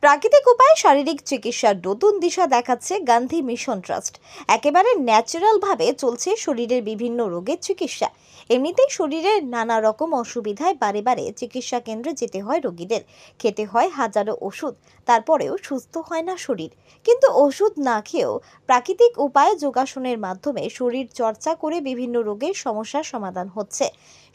প্রাকৃতিক উপায়ে শারীরিক চিকিৎসার নতুন দিশা দেখাচ্ছে গান্ধী মিশন ট্রাস্ট। একেবারে ন্যাচারাল ভাবে চলছে শরীরের বিভিন্ন রোগের চিকিৎসা। এমনিতেই শরীরের নানা রকম অসুবিধায় বারে বারে চিকিৎসা কেন্দ্রে যেতে হয় রোগীদের, খেতে হয় হাজারো ওষুধ, তারপরেও সুস্থ হয় না শরীর। কিন্তু ওষুধ না খেয়েও প্রাকৃতিক উপায়ে যোগাসনের মাধ্যমে শরীর চর্চা করে বিভিন্ন রোগের সমস্যার সমাধান হচ্ছে।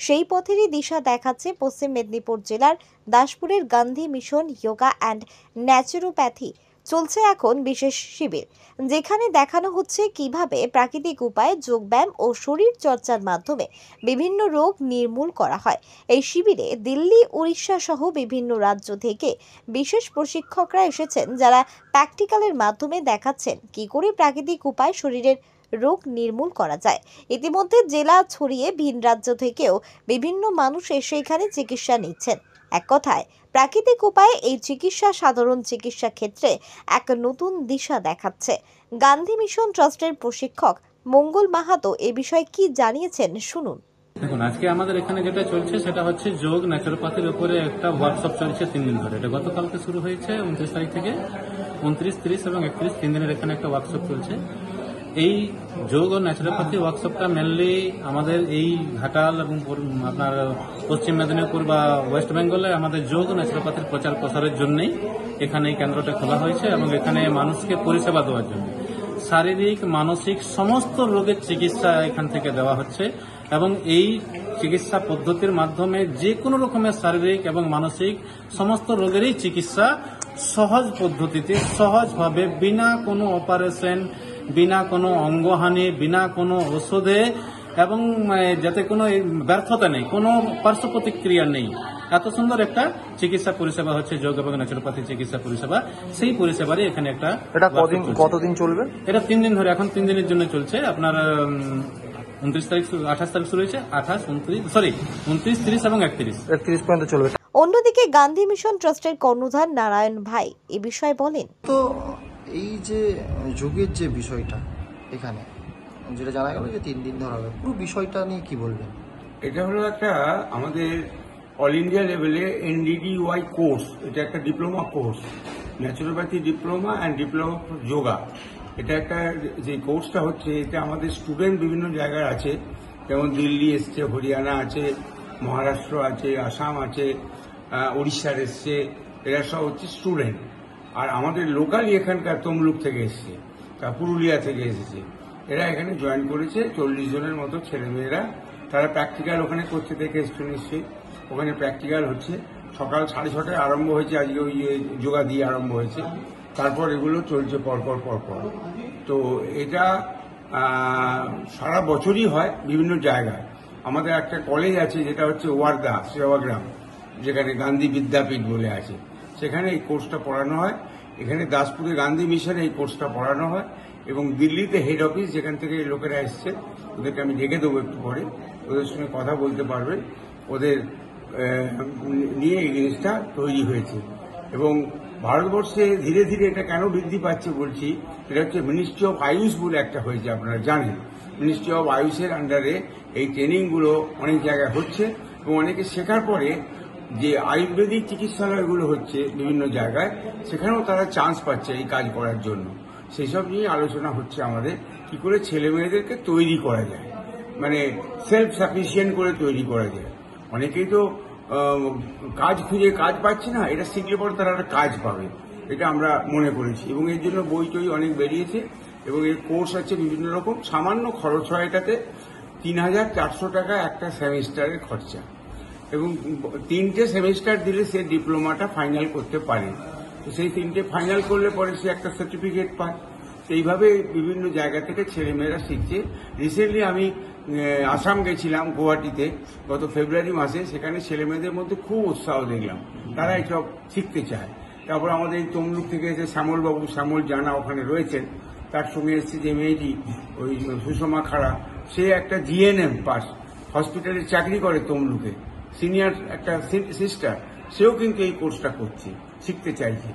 সেই পথেরই দিশা দেখাচ্ছে পশ্চিম মেদিনীপুর জেলার দাসপুরের Gandhi mission yoga and naturopathy. চলছে এখন বিশেষ শিবির, যেখানে দেখানো হচ্ছে কিভাবে প্রাকৃতিক উপায়ে যোগব্যায়াম ও শরীর চর্চার মাধ্যমে বিভিন্ন রোগ নির্মূল করা হয়। এই শিবিরে দিল্লি, উড়িষ্যা সহ বিভিন্ন রাজ্য থেকে বিশেষ প্রশিক্ষকরা এসেছেন, যারা প্র্যাকটিক্যালের মাধ্যমে দেখাচ্ছেন কি করে প্রাকৃতিক উপায়ে শরীরের রোগ নির্মূল করা যায়। ইতিমধ্যে জেলা ছড়িয়ে ভিন রাজ্য থেকেও বিভিন্ন মানুষ এসে এখানে চিকিৎসা নিচ্ছেন। এক কথায় প্রাকৃতিক উপায়ে এই চিকিৎসা সাধারণ চিকিৎসা ক্ষেত্রে এক নতুন দিশা দেখাচ্ছে। গান্ধী মিশন ট্রাস্টের প্রশিক্ষক মঙ্গল মাহাতো এ বিষয়ে কি জানিয়েছেন শুনুন। দেখুন, আজকে আমাদের এখানে যেটা চলছে সেটা হচ্ছে যোগ ন্যাচুরোপ্যাথির উপরে একটা ওয়ার্কশপ চলছে 3 দিন ধরে। এটা গতকালকে শুরু হয়েছে 29 তারিখ থেকে 29, 30 এবং 31 3 দিনের এখানে একটা ওয়ার্কশপ চলছে। এই যোগ ও ন্যাচুরোপ্যাথি ওয়ার্কশপটা মেনলি আমাদের এই ঘাটাল এবং আপনার পশ্চিম মেদিনীপুর বা ওয়েস্ট বেঙ্গলে আমাদের যোগ ও ন্যাচুরোপ্যাথির প্রচার প্রসারের জন্যই এখানে এই কেন্দ্রটা খোলা হয়েছে এবং এখানে মানুষকে পরিষেবা দেওয়ার জন্য শারীরিক মানসিক সমস্ত রোগের চিকিৎসা এখান থেকে দেওয়া হচ্ছে। এবং এই চিকিৎসা পদ্ধতির মাধ্যমে যে কোনো রকমের শারীরিক এবং মানসিক সমস্ত রোগেরই চিকিৎসা সহজ পদ্ধতিতে, সহজভাবে, বিনা কোনো অপারেশন, বিনা কোনো অঙ্গহানি, বিনা কোনো ওষুধে এবং যাতে কোনো ব্যর্থতা নেই, কোনো পার্শ্ব প্রতিক্রিয়া নেই, এত সুন্দর একটা চিকিৎসা পরিষেবা হচ্ছে যোগ এবং ন্যাচুরোপ্যাথি চিকিৎসা পরিষেবা। সেই পরিষেবারই এখানে একটা কতদিন চলবে? এটা 3 দিন ধরে, এখন 3 দিনের জন্য চলছে। আপনার 29 তারিখ 28 তারিখ শুরু হয়েছে, 29, 30 এবং 31 পর্যন্ত চলবে। অন্যদিকে গান্ধী মিশন ট্রাস্টের কর্ণধার নারায়ণ ভাই এ বিষয়ে বলেন। তো এই যে যোগের যে বিষয়টা এখানে যেটা জানা গেল যে 3 দিন ধরা হবে, পুরো বিষয়টা নিয়ে কি বলবেন? এটা হলো একটা আমাদের অল ইন্ডিয়া লেভেলে NDDY কোর্স। এটা একটা diploma course, naturopathy diploma and diploma yoga. এটা একটা যে কোর্সটা হচ্ছে, এটা আমাদের স্টুডেন্ট বিভিন্ন জায়গায় আছে, যেমন দিল্লি এসছে, হরিয়ানা আছে, মহারাষ্ট্র আছে, আসাম আছে, উড়িষ্যার এসছে। এরা সব হচ্ছে স্টুডেন্ট। আর আমাদের লোকালি এখানকার তমলুক থেকে এসছে, পুরুলিয়া থেকে এসেছে। এরা এখানে জয়েন করেছে 40 জনের মতো ছেলেমেয়েরা। তারা প্র্যাকটিক্যাল ওখানে করতে থেকে এসছে নিশ্চয়ই। ওখানে প্র্যাকটিক্যাল হচ্ছে, সকাল 6:30টায় আরম্ভ হয়েছে, আজকে ওই যোগা দিয়ে আরম্ভ হয়েছে। তারপর এগুলো চলছে পরপর। তো এটা সারা বছরই হয় বিভিন্ন জায়গায়। আমাদের একটা কলেজ আছে যেটা হচ্ছে ওয়ার্দা সেবাগ্রাম, যেখানে গান্ধী বিদ্যাপীঠ বলে আছে, সেখানে এই কোর্সটা পড়ানো হয়। এখানে দাসপুরে গান্ধী মিশনে এই কোর্সটা পড়ানো হয়। এবং দিল্লিতে হেড অফিস, যেখান থেকে লোকেরা এসছে, ওদেরকে আমি ডেকে দেবো একটু পরে, ওদের সঙ্গে কথা বলতে পারবেন। ওদের নিয়ে এই জিনিসটা তৈরি হয়েছে। এবং ভারতবর্ষে ধীরে ধীরে এটা কেন বৃদ্ধি পাচ্ছে বলছি, এটা হচ্ছে মিনিস্ট্রি অফ আয়ুষ বলে একটা হয়েছে, আপনারা জানেন। মিনিস্ট্রি অফ আয়ুষের আন্ডারে এই ট্রেনিংগুলো অনেক জায়গায় হচ্ছে এবং অনেকে শেখার পরে যে আয়ুর্বেদিক চিকিৎসালয়গুলো হচ্ছে বিভিন্ন জায়গায়, সেখানেও তারা চান্স পাচ্ছে এই কাজ করার জন্য। সেই সব নিয়ে আলোচনা হচ্ছে আমাদের, কি করে ছেলে মেয়েদেরকে তৈরি করা যায়, মানে সেলফ সাফিসিয়েন্ট করে তৈরি করা যায়। অনেকেই তো কাজ খুঁজে কাজ পাচ্ছে না, এটা শিখলে পরে তারা একটা কাজ পাবে, এটা আমরা মনে করেছি। এবং এর জন্য বই টই অনেক বেরিয়েছে এবং এর কোর্স আছে বিভিন্ন রকম। সামান্য খরচ হয় এটাতে 3,400 টাকা একটা সেমিস্টারের খরচা। এবং 3টে সেমিস্টার দিলে সে ডিপ্লোমাটা ফাইনাল করতে পারে। তো সেই 3টে ফাইনাল করলে পরে সে একটা সার্টিফিকেট পায়। এইভাবে বিভিন্ন জায়গা থেকে ছেলেমেয়েরা শিখছে। রিসেন্টলি আমি আসাম গেছিলাম, গুয়াহাটিতে, গত ফেব্রুয়ারি মাসে। সেখানে ছেলেমেয়েদের মধ্যে খুব উৎসাহ দেখলাম, তারা এইসব শিখতে চায়। তারপর আমাদের এই তমলুক থেকে এসে শ্যামল জানা ওখানে রয়েছেন, তার সঙ্গে এসছে যে মেয়েটি, ওই সুষমা খাড়া, সে একটা GNM পাস, হসপিটালে চাকরি করে তমলুকে, সিনিয়র একটা সিস্টার, সেও কিন্তু এই কোর্সটা করছে, শিখতে চাইছে।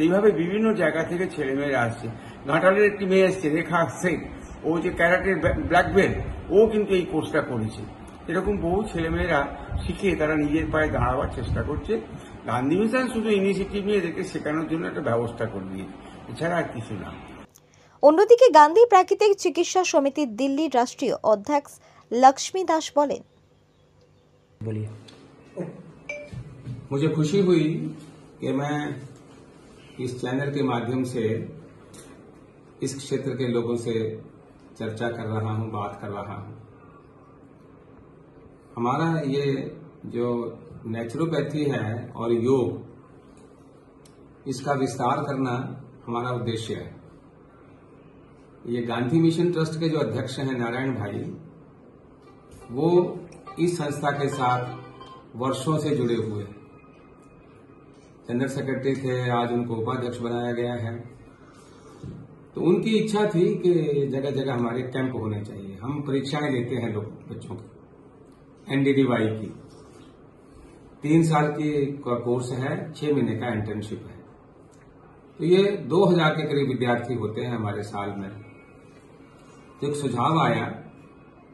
এইভাবে বিভিন্ন জায়গা থেকে ছেলেমেয়েরা আসছে। ঘাটালের একটি মেয়ে এসছে, রেখা শেখ, ও যে ক্যারাটের ব্ল্যাক বেল্ট, ও কিন্তু এই কোর্সটা করেছে। এরকম বহু ছেলেমেয়েরা শিখে তারা নিজের পায়ে দাঁড়াবার চেষ্টা করছে। গান্ধী মিশন শুধু ইনিশিয়েটিভ নিয়ে এদেরকে শেখানোর জন্য একটা ব্যবস্থা করে দিয়েছে, এছাড়া আর কিছু না। অন্যদিকে গান্ধী প্রাকৃতিক চিকিৎসা সমিতির দিল্লির রাষ্ট্রীয় অধ্যক্ষ লক্ষ্মী দাস বলেন, बोलिए। मुझे खुशी हुई कि मैं इस चैनल के माध्यम से इस क्षेत्र के लोगों से चर्चा कर रहा हूं, बात कर रहा हूं। हमारा ये जो नेचुरोपैथी है और योग, इसका विस्तार करना हमारा उद्देश्य है। ये गांधी मिशन ट्रस्ट के जो अध्यक्ष हैं नारायण भाई, वो इस संस्था के साथ वर्षों से जुड़े हुए हैं। जनरल सेक्रेटरी थे, आज उनको उपाध्यक्ष बनाया गया है। तो उनकी इच्छा थी कि जगह जगह हमारे कैंप होने चाहिए। हम परीक्षाएं लेते हैं लोग बच्चों की, एनडीडीवाई की 3 साल की कोर्स है, 6 महीने का इंटर्नशिप है। तो ये 2000 के करीब विद्यार्थी होते हैं हमारे साल में। तो एक सुझाव आया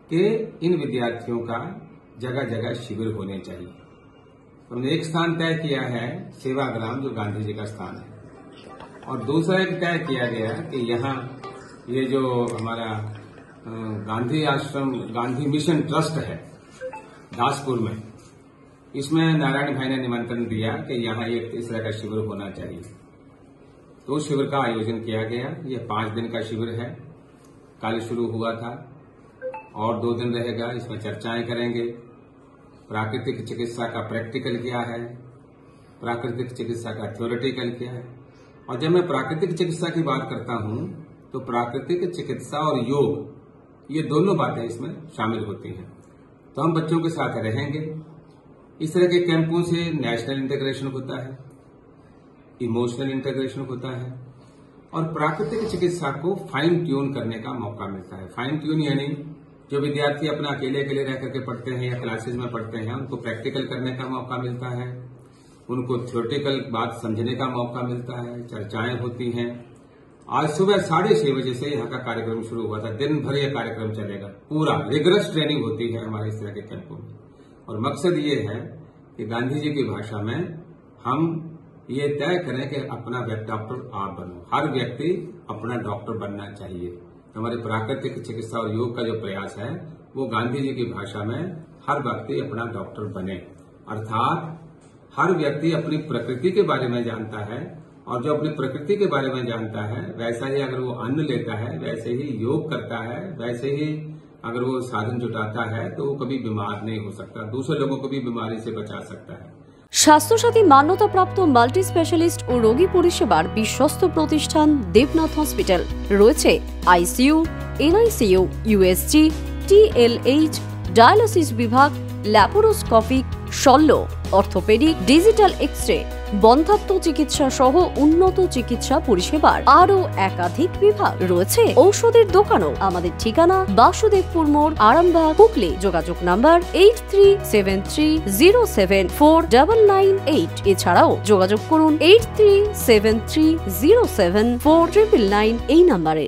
कि इन विद्यार्थियों का जगह जगह शिविर होने चाहिए। हमने एक स्थान तय किया है, सेवाग्राम, जो गांधी जी का स्थान है, और दूसरा एक तय किया गया कि यहाँ ये जो हमारा गांधी आश्रम, गांधी मिशन ट्रस्ट है दासपुर में, इसमें नारायण भाई ने निमंत्रण दिया कि यहाँ एक इस तरह का शिविर होना चाहिए। तो उस शिविर का आयोजन किया गया। ये 5 दिन का शिविर है, कल शुरू हुआ था और 2 दिन रहेगा। इसमें चर्चाएं करेंगे। प्राकृतिक चिकित्सा का प्रैक्टिकल क्या है, प्राकृतिक चिकित्सा का थ्योरेटिकल क्या है। और जब मैं प्राकृतिक चिकित्सा की बात करता हूं तो प्राकृतिक चिकित्सा और योग, ये दोनों बातें इसमें शामिल होती हैं। तो हम बच्चों के साथ रहेंगे। इस तरह के कैंपों से नेशनल इंटीग्रेशन होता है, इमोशनल इंटीग्रेशन होता है, और प्राकृतिक चिकित्सा को फाइन ट्यून करने का मौका मिलता है। फाइन ट्यून यानी जो विद्यार्थी अपना अकेले अकेले रह करके पढ़ते हैं या क्लासेज में पढ़ते हैं, उनको प्रैक्टिकल करने का मौका मिलता है, उनको थ्योरेटिकल बात समझने का मौका मिलता है, चर्चाएं होती हैं। आज सुबह 6:30 बजे से यहाँ का कार्यक्रम शुरू हुआ था। दिन भर यह कार्यक्रम चलेगा, पूरा रिगरस ट्रेनिंग होती है हमारे इस तरह के कैंपों में। और मकसद ये है कि गांधी जी की भाषा में हम ये तय करें कि अपना डॉक्टर आप बनो। हर व्यक्ति अपना डॉक्टर बनना चाहिए। हमारे प्राकृतिक चिकित्सा और योग का जो प्रयास है, वो गांधी जी की भाषा में हर व्यक्ति अपना डॉक्टर बने। अर्थात हर व्यक्ति अपनी प्रकृति के बारे में जानता है, और जो अपनी प्रकृति के बारे में जानता है, वैसा ही अगर वो अन्न लेता है, वैसे ही योग करता है, वैसे ही अगर वो साधन जुटाता है, तो वो कभी बीमार नहीं हो सकता, दूसरे लोगों को भी बीमारी से बचा सकता है। স্বাস্থ্যসাথী মান্যতাপ্রাপ্ত মাল্টি স্পেশালিস্ট ও রোগী পরিষেবার বিশ্বস্ত প্রতিষ্ঠান দেবনাথ হসপিটাল। রয়েছে ICU, NICU, USG, TLH, dialysis বিভাগ, ল্যাপারোস্কোপিক, শল্য, অর্থোপেডিক, ডিজিটাল এক্স-রে, বন্ধ্যাত্ব চিকিৎসা সহ উন্নত চিকিৎসা পরিষেবার আরও একাধিক বিভাগ। রয়েছে ঔষধের দোকানও। আমাদের ঠিকানা বাসুদেবপুর মোড়, আরামবাগ, হুগলি। যোগাযোগ নাম্বার 8373074998। এছাড়াও যোগাযোগ করুন 8373074999 এই নাম্বারে।